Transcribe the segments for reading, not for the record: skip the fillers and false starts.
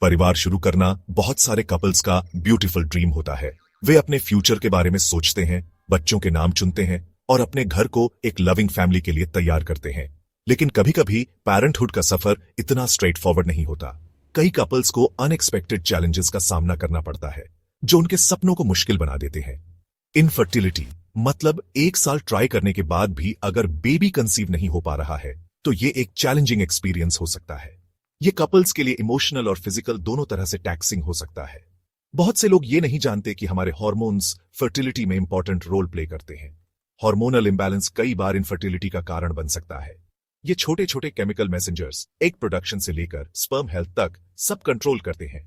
परिवार शुरू करना बहुत सारे कपल्स का ब्यूटीफुल ड्रीम होता है। वे अपने फ्यूचर के बारे में सोचते हैं, बच्चों के नाम चुनते हैं और अपने घर को एक लविंग फैमिली के लिए तैयार करते हैं। लेकिन कभी कभी पेरेंटहुड का सफर इतना स्ट्रेट फॉरवर्ड नहीं होता। कई कपल्स को अनएक्सपेक्टेड चैलेंजेस का सामना करना पड़ता है जो उनके सपनों को मुश्किल बना देते हैं। इनफर्टिलिटी मतलब 1 साल ट्राई करने के बाद भी अगर बेबी कंसीव नहीं हो पा रहा है तो ये एक चैलेंजिंग एक्सपीरियंस हो सकता है। ये कपल्स के लिए इमोशनल और फिजिकल दोनों तरह से टैक्सिंग हो सकता है। बहुत से लोग ये नहीं जानते कि हमारे हार्मोन्स फर्टिलिटी में इंपॉर्टेंट रोल प्ले करते हैं। हार्मोनल इंबैलेंस कई बार इनफर्टिलिटी का कारण बन सकता है। ये छोटे छोटे केमिकल मैसेंजर्स एग प्रोडक्शन से लेकर स्पर्म हेल्थ तक सब कंट्रोल करते हैं।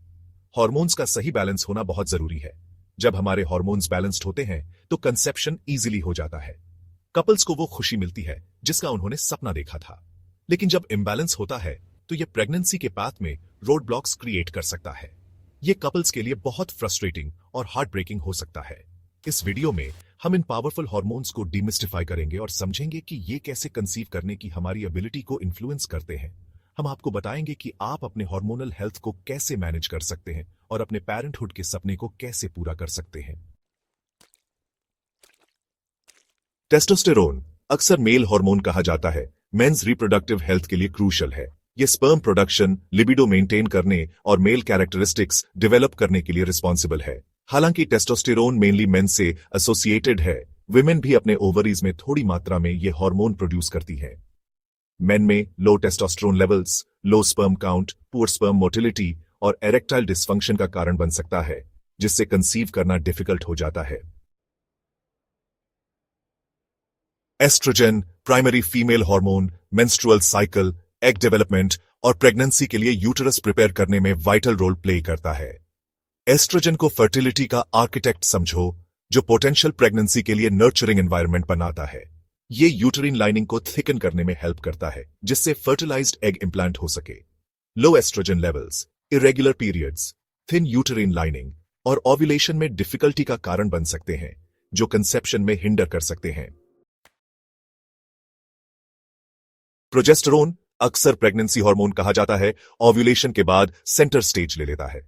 हार्मोन्स का सही बैलेंस होना बहुत जरूरी है। जब हमारे हार्मोन्स बैलेंस्ड होते हैं तो कंसेप्शन इजीली हो जाता है। कपल्स को वो खुशी मिलती है जिसका उन्होंने सपना देखा था। लेकिन जब इम्बैलेंस होता है तो ये प्रेगनेंसी के पाथ में रोड ब्लॉक्स क्रिएट कर सकता है। ये कपल्स के लिए बहुत फ्रस्ट्रेटिंग और हार्ट ब्रेकिंग हो सकता है। इस वीडियो में हम इन पावरफुल हार्मोन्स को डिमिस्टिफाई करेंगे और समझेंगे कि ये कैसे कंसीव करने की हमारी एबिलिटी को इन्फ्लुएंस करते हैं। हम आपको बताएंगे कि आप अपने हार्मोनल हेल्थ को कैसे मैनेज कर सकते हैं और अपने पेरेंटहुड के सपने को कैसे पूरा कर सकते हैं। टेस्टोस्टेरोन अक्सर मेल हार्मोन कहा जाता है। मेंस रिप्रोडक्टिव हेल्थ के लिए क्रूशियल है। ये स्पर्म प्रोडक्शन, लिबिडो मेंटेन करने और मेल कैरेक्टरिस्टिक्स डेवलप करने के लिए रिस्पॉन्सिबल है। हालांकि टेस्टोस्टेरोन मेनली मेन से एसोसिएटेड है, विमेन भी अपने ओवरीज में थोड़ी मात्रा में ये हार्मोन प्रोड्यूस करती है। मेन में low testosterone levels, low sperm count, poor sperm motility और एरेक्टाइल डिस्फंक्शन का कारण बन सकता है, जिससे कंसीव करना डिफिकल्ट हो जाता है। Oestrogen primary female hormone menstrual cycle, egg development और प्रेगनेंसी के लिए यूटरस प्रिपेयर करने में वाइटल रोल प्ले करता है। एस्ट्रोजन को फर्टिलिटी का आर्किटेक्ट समझो, जो पोटेंशियल प्रेगनेंसी के लिए नर्चरिंग एनवायरनमेंट बनाता है। ये यूटरिन लाइनिंग को थिकन करने में हेल्प करता है, जिससे फर्टिलाइज्ड एग इंप्लांट हो सके। Low oestrogen levels, irregular periods, thin uterine lining और ओव्यूलेशन में डिफिकल्टी का कारण बन सकते हैं, जो कंसेप्शन में हिंडर कर सकते हैं। प्रोजेस्टेरोन अक्सर प्रेगनेंसी हार्मोन कहा जाता है, ओव्यूलेशन के बाद सेंटर स्टेज ले लेता है।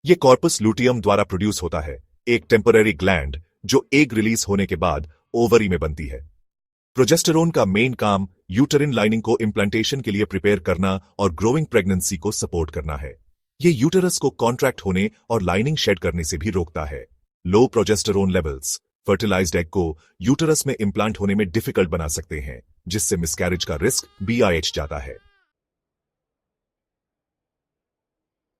यह कॉर्पस लूटियम द्वारा प्रोड्यूस होता है, एक टेम्पररी ग्लैंड जो एग रिलीज होने के बाद ओवरी में बनती है। प्रोजेस्टेरोन का मेन काम यूटरिन लाइनिंग को इम्प्लांटेशन के लिए प्रिपेयर करना और ग्रोइंग प्रेगनेंसी को सपोर्ट करना है। यह यूटरस को कॉन्ट्रैक्ट होने और लाइनिंग शेड करने से भी रोकता है। लो प्रोजेस्टेरोन लेवल्स फर्टिलाइज्ड एग को यूटरस में इंप्लांट होने में डिफिकल्ट बना सकते हैं, जिससे मिसकैरेज का रिस्क BIH जाता है।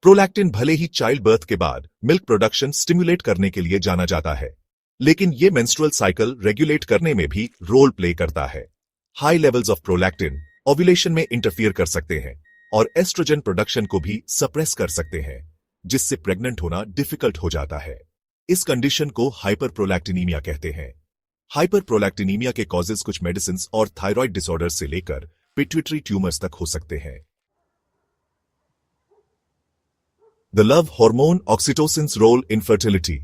प्रोलैक्टिन भले ही चाइल्ड बर्थ के बाद मिल्क प्रोडक्शन स्टिमुलेट करने के लिए जाना जाता है, लेकिन यह मेंस्ट्रुअल साइकिल रेगुलेट करने में भी रोल प्ले करता है। High levels of prolactin ovulation में इंटरफियर कर सकते हैं और एस्ट्रोजन प्रोडक्शन को भी सप्रेस कर सकते हैं, जिससे प्रेग्नेंट होना डिफिकल्ट हो जाता है। इस कंडीशन को हाइपरप्रोलैक्टिनीमिया कहते हैं। हाइपरप्रोलैक्टिनीमिया के कॉजेज कुछ मेडिसिन और थायराइड डिसऑर्डर से लेकर पिट्यूटरी ट्यूमर्स तक हो सकते हैं। The love hormone oxytocin's role in fertility.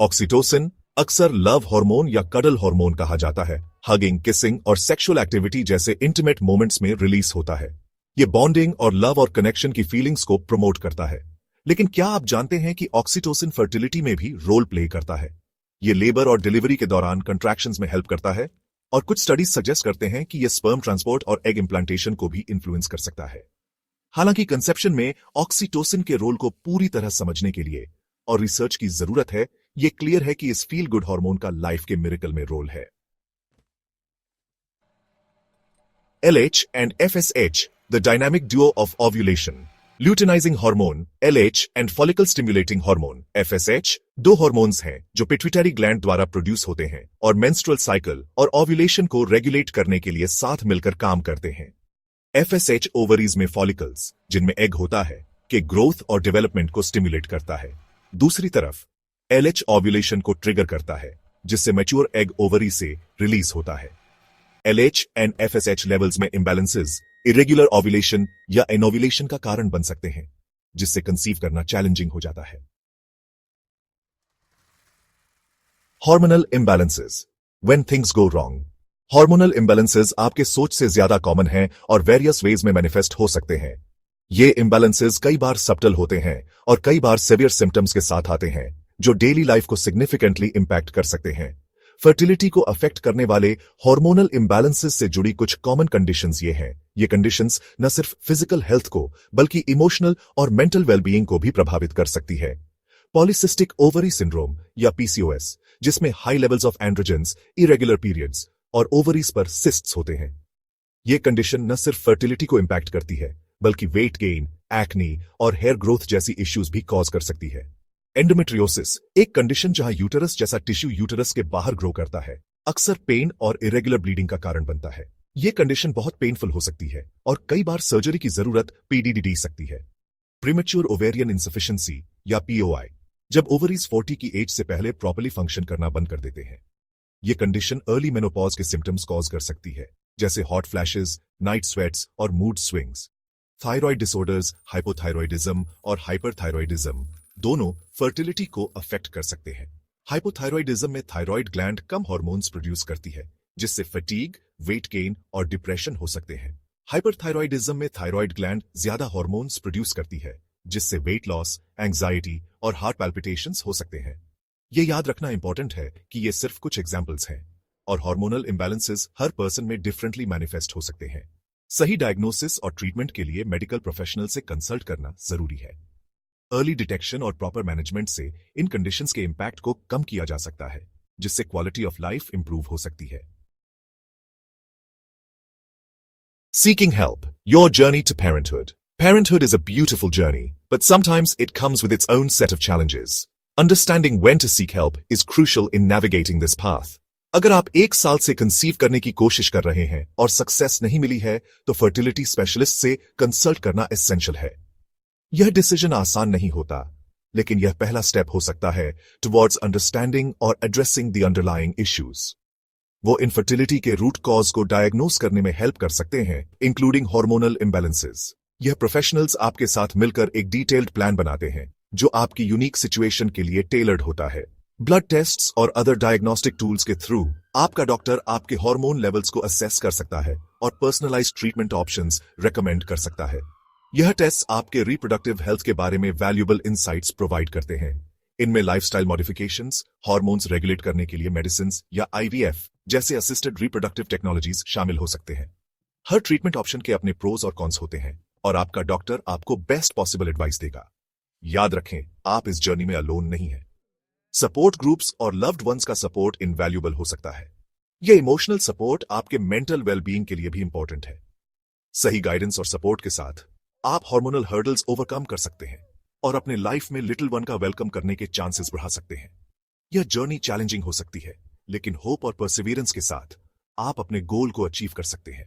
Oxytocin अक्सर लव हार्मोन या कडल हार्मोन कहा जाता है। हगिंग, किसिंग और सेक्सुअल एक्टिविटी जैसे इंटीमेट मोमेंट्स में रिलीज होता है। यह बॉन्डिंग और लव और कनेक्शन की फीलिंग्स को प्रमोट करता है। लेकिन क्या आप जानते हैं कि ऑक्सीटोसिन फर्टिलिटी में भी रोल प्ले करता है? यह लेबर और डिलीवरी के दौरान कंट्रैक्शंस में हेल्प करता है और कुछ स्टडीज सजेस्ट करते हैं कि यह स्पर्म ट्रांसपोर्ट और एग इंप्लांटेशन को भी इन्फ्लुएंस कर सकता है। हालांकि कंसेप्शन में ऑक्सीटोसिन के रोल को पूरी तरह समझने के लिए और रिसर्च की जरूरत है, यह क्लियर है कि इस फील गुड हार्मोन का लाइफ के मिरेकल में रोल है। LH and FSH, the dynamic duo of ovulation. Luteinizing hormone LH and follicle stimulating hormone FSH दो हार्मोन्स हैं जो पिट्यूटरी ग्लैंड द्वारा प्रोड्यूस होते हैं और मेंस्ट्रुअल साइकिल और ओव्यूलेशन को रेगुलेट करने के लिए साथ मिलकर काम करते हैं। FSH ओवरीज में फॉलिकल्स, जिनमें एग होता है, के ग्रोथ और डेवलपमेंट को स्टिमुलेट करता है। दूसरी तरफ LH ओव्यूलेशन को ट्रिगर करता है, जिससे मैच्योर एग ओवरी से रिलीज होता है। LH एंड FSH लेवल्स में इंबैलेंसेस इरेगुलर ओव्यूलेशन या एनोव्यूलेशन का कारण बन सकते हैं, जिससे कंसीव करना चैलेंजिंग हो जाता है। Hormonal imbalances when things go wrong. Hormonal imbalances आपके सोच से ज्यादा कॉमन हैं और वेरियस वेज में मैनिफेस्ट हो सकते हैं। ये इम्बैलेंसेस कई बार सबटल होते हैं और कई बार सीवियर सिम्टम्स के साथ आते हैं जो डेली लाइफ को सिग्निफिकेंटली इंपैक्ट कर सकते हैं। फर्टिलिटी को अफेक्ट करने वाले हार्मोनल इम्बैलेंसेस से जुड़ी कुछ कॉमन कंडीशंस ये हैं। ये कंडीशंस न सिर्फ फिजिकल हेल्थ को बल्कि इमोशनल और मेंटल वेलबीइंग को भी प्रभावित कर सकती है। पॉलिसिस्टिक ओवरी सिंड्रोम या पीसीओएस, जिसमें high levels of androgens, irregular periods और ओवरीज पर सिस्ट्स होते हैं। ये कंडीशन न सिर्फ फर्टिलिटी को इंपैक्ट करती है बल्कि वेट गेन, एक्ने और हेयर ग्रोथ जैसी इश्यूज भी कॉज कर सकती है। एंडोमेट्रियोसिस एक कंडीशन जहां यूटरस जैसा टिश्यू यूटरस के बाहर ग्रो करता है, अक्सर पेन और इरेगुलर ब्लीडिंग का कारण बनता है। यह कंडीशन बहुत पेनफुल हो सकती है और कई बार सर्जरी की जरूरत पीडीडी सकती है। प्रीमेच्योर ओवेरियन इंसफिशिएंसी या पीओआई, जब ओवरीज 40 की एज से पहले प्रॉपर्ली फंक्शन करना बंद कर देते हैं। यह कंडीशन अर्ली मेनोपॉज के सिम्टम्स कॉज कर सकती है, जैसे हॉट फ्लैशेस, नाइट स्वेट्स और mood swings. Thyroid disorders, hypothyroidism और हाइपरथायरॉयडिज्म दोनों फर्टिलिटी को अफेक्ट कर सकते हैं। हाइपोथायरॉयडिज्म में थायराइड ग्लैंड कम हार्मोन्स प्रोड्यूस करती है, जिससे फटीग, वेट गेन और डिप्रेशन हो सकते हैं। हाइपरथायरॉयडिज्म में थायराइड ग्लैंड ज्यादा हार्मोन्स प्रोड्यूस करती है, जिससे वेट लॉस, एंग्जाइटी और हार्ट पैल्पिटेशंस हो सकते हैं। यह याद रखना इंपॉर्टेंट है कि ये सिर्फ कुछ एग्जाम्पल्स हैं और हार्मोनल इम्बैलेंसेस हर पर्सन में डिफरेंटली मैनिफेस्ट हो सकते हैं। सही डायग्नोसिस और ट्रीटमेंट के लिए मेडिकल प्रोफेशनल से कंसल्ट करना जरूरी है। अर्ली डिटेक्शन और प्रॉपर मैनेजमेंट से इन कंडीशंस के इंपैक्ट को कम किया जा सकता है, जिससे क्वालिटी ऑफ लाइफ इंप्रूव हो सकती है। Seeking help, your journey to parenthood. Parenthood is a beautiful journey, but sometimes it comes with its own set of challenges. Understanding when to seek help is crucial in navigating this path. अगर आप 1 साल से conceive करने की कोशिश कर रहे हैं और सक्सेस नहीं मिली है, तो फर्टिलिटी स्पेशलिस्ट से कंसल्ट करना एसेंशियल है। यह डिसीजन आसान नहीं होता, लेकिन यह पहला स्टेप हो सकता है टुवर्ड्स अंडरस्टैंडिंग और एड्रेसिंग द अंडरलाइंग इश्यूज। वो इनफर्टिलिटी के रूट कॉज को डायग्नोस करने में हेल्प कर सकते हैं, इंक्लूडिंग हार्मोनल इम्बैलेंसेस। यह प्रोफेशनल्स आपके साथ मिलकर एक डिटेल्ड प्लान बनाते हैं जो आपकी यूनिक सिचुएशन के लिए टेलर्ड होता है। ब्लड टेस्ट्स और अदर डायग्नोस्टिक टूल्स के थ्रू आपका डॉक्टर आपके हार्मोन लेवल्स को असेस कर सकता है और पर्सनलाइज्ड ट्रीटमेंट ऑप्शंस रेकमेंड कर सकता है। यह टेस्ट आपके रिप्रोडक्टिव हेल्थ के बारे में वैल्यूएबल इंसाइट्स प्रोवाइड करते हैं। इनमें लाइफस्टाइल मॉडिफिकेशंस, हार्मोन्स रेगुलेट करने के लिए मेडिसिन्स या आईवीएफ जैसे असिस्टेड रिप्रोडक्टिव टेक्नोलॉजीज शामिल हो सकते हैं। हर ट्रीटमेंट ऑप्शन के अपने प्रोज और कॉन्स होते हैं और आपका डॉक्टर आपको बेस्ट पॉसिबल एडवाइस देगा। याद रखें, आप इस जर्नी में अलोन नहीं हैं। सपोर्ट ग्रुप्स और लव्ड वंस का सपोर्ट इनवैल्यूएबल हो सकता है। यह इमोशनल सपोर्ट आपके मेंटल वेलबीइंग के लिए भी इंपॉर्टेंट है। सही गाइडेंस और सपोर्ट के साथ आप हार्मोनल हर्डल्स ओवरकम कर सकते हैं और अपने लाइफ में लिटिल वन का वेलकम करने के चांसेस बढ़ा सकते हैं। यह जर्नी चैलेंजिंग हो सकती है, लेकिन होप और परसिवियरेंस के साथ आप अपने गोल को अचीव कर सकते हैं।